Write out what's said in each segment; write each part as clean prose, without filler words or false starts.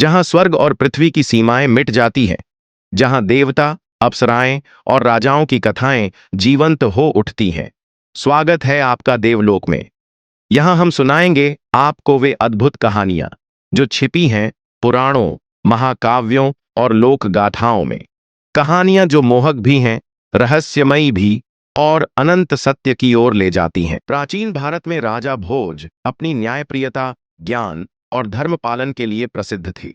जहां स्वर्ग और पृथ्वी की सीमाएं मिट जाती हैं, जहां देवता, अप्सराएं और राजाओं की कथाएं जीवंत हो उठती हैं। स्वागत है आपका देवलोक में। यहां हम सुनाएंगे आपको वे अद्भुत कहानियां जो छिपी हैं पुराणों, महाकाव्यों और लोक गाथाओं में। कहानियां जो मोहक भी हैं, रहस्यमयी भी, और अनंत सत्य की ओर ले जाती हैं। प्राचीन भारत में राजा भोज अपनी न्यायप्रियता, ज्ञान और धर्म पालन के लिए प्रसिद्ध थे।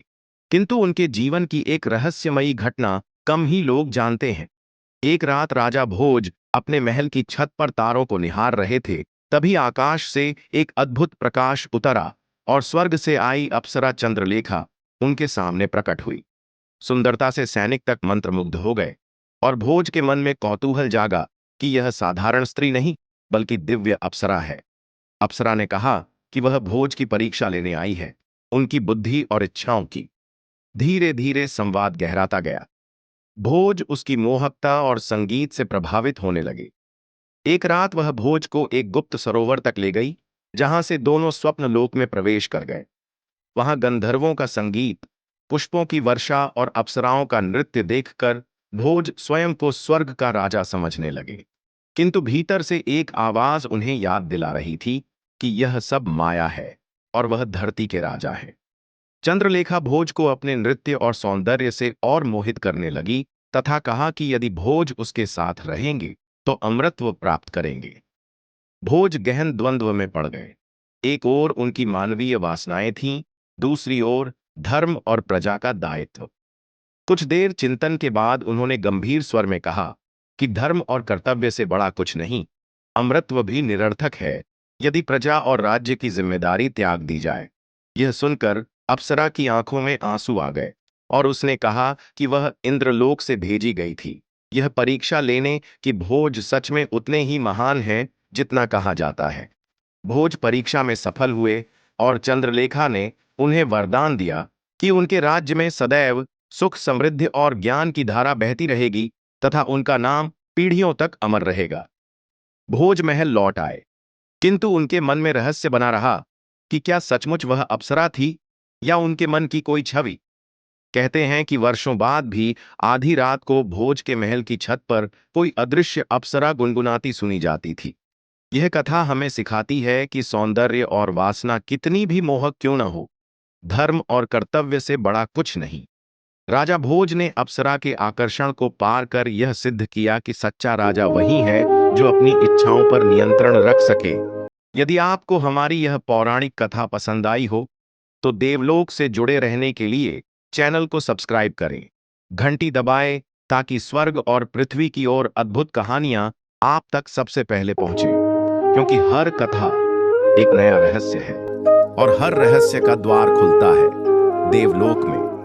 किंतु उनके जीवन की एक रहस्यमयी घटना कम ही लोग जानते हैं। एक रात राजा भोज अपने महल की छत पर तारों को निहार रहे थे। तभी आकाश से एक अद्भुत प्रकाश उतरा और स्वर्ग से आई अप्सरा चंद्रलेखा उनके सामने प्रकट हुई। सुंदरता से सैनिक तक मंत्रमुग्ध हो गए और भोज के मन में कौतूहल जागा कि यह साधारण स्त्री नहीं बल्कि दिव्य अप्सरा है। अप्सरा ने कहा कि वह भोज की परीक्षा लेने आई है, उनकी बुद्धि और इच्छाओं की। धीरे धीरे संवाद गहराता गया। भोज उसकी मोहकता और संगीत से प्रभावित होने लगे। एक रात वह भोज को एक गुप्त सरोवर तक ले गई, जहां से दोनों स्वप्न लोक में प्रवेश कर गए। वहां गंधर्वों का संगीत, पुष्पों की वर्षा और अप्सराओं का नृत्य देखकर भोज स्वयं को स्वर्ग का राजा समझने लगे। किंतु भीतर से एक आवाज उन्हें याद दिला रही थी कि यह सब माया है और वह धरती के राजा है। चंद्रलेखा भोज को अपने नृत्य और सौंदर्य से और मोहित करने लगी तथा कहा कि यदि भोज उसके साथ रहेंगे तो अमृतत्व प्राप्त करेंगे। भोज गहन द्वंद्व में पड़ गए। एक ओर उनकी मानवीय वासनाएं थीं, दूसरी ओर धर्म और प्रजा का दायित्व। कुछ देर चिंतन के बाद उन्होंने गंभीर स्वर में कहा कि धर्म और कर्तव्य से बड़ा कुछ नहीं, अमृतत्व भी निरर्थक है यदि प्रजा और राज्य की जिम्मेदारी त्याग दी जाए। यह सुनकर अप्सरा की आंखों में आंसू आ गए और उसने कहा कि वह इंद्रलोक से भेजी गई थी यह परीक्षा लेने कि भोज सच में उतने ही महान हैं जितना कहा जाता है। भोज परीक्षा में सफल हुए और चंद्रलेखा ने उन्हें वरदान दिया कि उनके राज्य में सदैव सुख, समृद्धि और ज्ञान की धारा बहती रहेगी तथा उनका नाम पीढ़ियों तक अमर रहेगा। भोज महल लौट आए, किंतु उनके मन में रहस्य बना रहा कि क्या सचमुच वह अप्सरा थी या उनके मन की कोई छवि। कहते हैं कि वर्षों बाद भी आधी रात को भोज के महल की छत पर कोई अदृश्य अप्सरा गुनगुनाती सुनी जाती थी। यह कथा हमें सिखाती है कि सौंदर्य और वासना कितनी भी मोहक क्यों न हो, धर्म और कर्तव्य से बड़ा कुछ नहीं। राजा भोज ने अप्सरा के आकर्षण को पार कर यह सिद्ध किया कि सच्चा राजा वही है जो अपनी इच्छाओं पर नियंत्रण रख सके। यदि आपको हमारी यह पौराणिक कथा पसंद आई हो तो देवलोक से जुड़े रहने के लिए चैनल को सब्सक्राइब करें, घंटी दबाएं ताकि स्वर्ग और पृथ्वी की ओर अद्भुत कहानियां आप तक सबसे पहले पहुंचे। क्योंकि हर कथा एक नया रहस्य है और हर रहस्य का द्वार खुलता है देवलोक में।